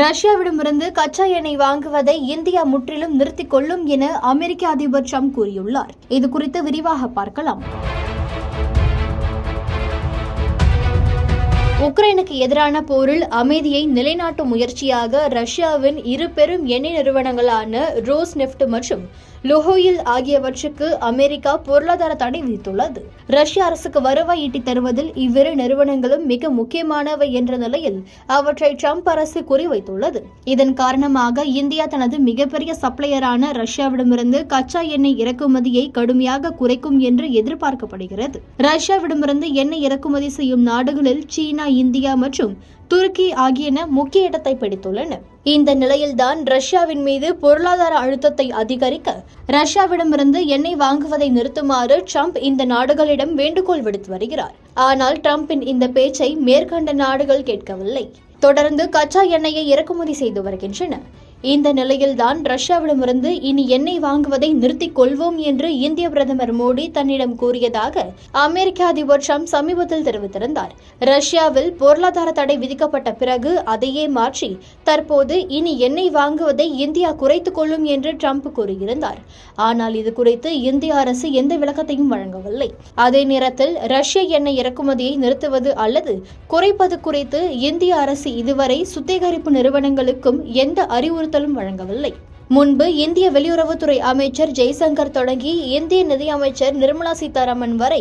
ரஷ்யாவிடமிருந்து கச்சா எண்ணெய் வாங்குவதை இந்தியா முற்றிலும் நிறுத்திக் கொள்ளும் என அமெரிக்க அதிபர் ட்ரம்ப் கூறியுள்ளார். இதுகுறித்து விரிவாக பார்க்கலாம். உக்ரைனுக்கு எதிரான போரில் அமைதியை நிலைநாட்டும் முயற்சியாக ரஷ்யாவின் இரு பெரும் எண்ணெய் நிறுவனங்களான ரோஸ்நெஃப்ட் மற்றும் லுகோயில் ஆகியவற்றுக்கு அமெரிக்கா பொருளாதார தடை விதித்துள்ளது. ரஷ்ய அரசுக்கு வருவாய் ஈட்டித் தருவதில் இவ்விரு நிறுவனங்களும் மிக முக்கியமானவை என்ற நிலையில் அவற்றை ட்ரம்ப் அரசு குறிவைத்துள்ளது. இதன் காரணமாக இந்தியா தனது மிகப்பெரிய சப்ளையரான ரஷ்யாவிடமிருந்து கச்சா எண்ணெய் இறக்குமதியை கடுமையாக குறைக்கும் என்று எதிர்பார்க்கப்படுகிறது. ரஷ்யாவிடமிருந்து எண்ணெய் இறக்குமதி செய்யும் நாடுகளில் சீனா, இந்தியா மற்றும் துருக்கி ஆகியன முக்கிய இடத்தை பிடித்துள்ளன. இந்த நிலையில்தான் ரஷ்யாவின் மீது பொருளாதார அழுத்தத்தை அதிகரிக்க ரஷ்யாவிடமிருந்து எண்ணெய் வாங்குவதை நிறுத்துமாறு ட்ரம்ப் இந்த நாடுகளிடம் வேண்டுகோள் விடுத்து வருகிறார். ஆனால் ட்ரம்பின் இந்த பேச்சை மேற்கண்ட நாடுகள் கேட்கவில்லை. தொடர்ந்து கச்சா எண்ணெயை இறக்குமதி செய்து வருகின்றன. இந்த நிலையில்தான் ரஷ்யாவிடமிருந்து இனி எண்ணெய் வாங்குவதை நிறுத்திக் கொள்வோம் என்று இந்திய பிரதமர் மோடி தன்னிடம் கூறியதாக அமெரிக்க அதிபர் ட்ரம்ப் சமீபத்தில் தெரிவித்திருந்தார். ரஷ்யாவில் பொருளாதார தடை விதிக்கப்பட்ட பிறகு அதையே மாற்றி தற்போது இனி எண்ணெய் வாங்குவதை இந்தியா குறைத்துக் கொள்ளும் என்று ட்ரம்ப் கூறியிருந்தார். ஆனால் இது குறித்து இந்திய அரசு எந்த விளக்கத்தையும் வழங்கவில்லை. அதே நேரத்தில் ரஷ்ய எண்ணெய் இறக்குமதியை நிறுத்துவது அல்லது குறைப்பது குறித்து இந்திய அரசு இதுவரை சுத்திகரிப்பு நிறுவனங்களுக்கும் எந்த அறிவுறுத்தலும் வழங்கவில்லை. முன்பு இந்திய வெளியுறவுத்துறை அமைச்சர் ஜெய்சங்கர் தொடங்கி இந்திய நிதியமைச்சர் நிர்மலா சீதாராமன் வரை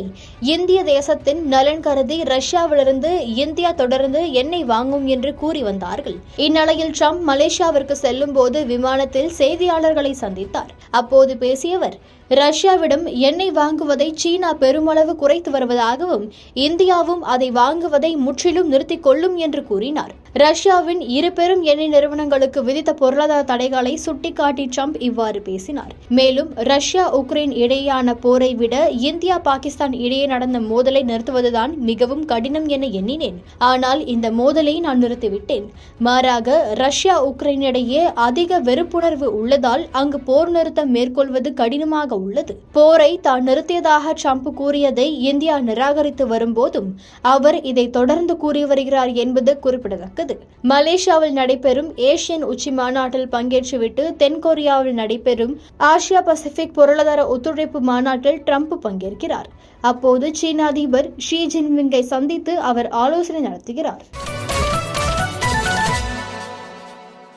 இந்திய தேசத்தின் நலன் கருதி ரஷ்யாவிலிருந்து இந்தியா தொடர்ந்து எண்ணெய் வாங்கும் என்று கூறி வந்தார்கள். இந்நிலையில் ட்ரம்ப் மலேசியாவிற்கு செல்லும் போது விமானத்தில் செய்தியாளர்களை சந்தித்தார். அப்போது பேசியவர், ரஷ்யாவிடம் எண்ணெய் வாங்குவதை சீனா பெருமளவு குறைத்து வருவதாகவும் இந்தியாவும் அதை வாங்குவதை முற்றிலும் நிறுத்திக் கொள்ளும் என்று கூறினார். ரஷ்யாவின் இரு பெரும் எண்ணெய் நிறுவனங்களுக்கு விதித்த பொருளாதார தடைகளை சுட்டிக்காட்டி ட்ரம்ப் இவ்வாறு பேசினார். மேலும் ரஷ்யா உக்ரைன் இடையேயான போரை விட இந்தியா பாகிஸ்தான் இடையே நடந்த மோதலை நிறுத்துவதுதான் மிகவும் கடினம் என எண்ணினேன். ஆனால் இந்த மோதலை நான் நிறுத்திவிட்டேன். மாறாக ரஷ்யா உக்ரைன் இடையே அதிக வெறுப்புணர்வு உள்ளதால் அங்கு போர் நிறுத்தம் மேற்கொள்வது கடினமாக உள்ளது. போரை தான் நிறுத்தியதாக ட்ரம்ப் கூறியதை இந்தியா நிராகரித்து வரும்போதும் அவர் இதை தொடர்ந்து கூறி வருகிறார் என்பது குறிப்பிடத்தக்கது. மலேசியாவில் நடைபெறும் ஏசியன் உச்சி மாநாட்டில் பங்கேற்றுவிட்டு தென்கொரியாவில் நடைபெறும் ஆசியா பசிபிக் பொருளாதார ஒத்துழைப்பு மாநாட்டில் ட்ரம்ப் பங்கேற்கிறார். அப்போது சீன அதிபர் ஷி ஜின்பிங்கை சந்தித்து அவர் ஆலோசனை நடத்துகிறார்.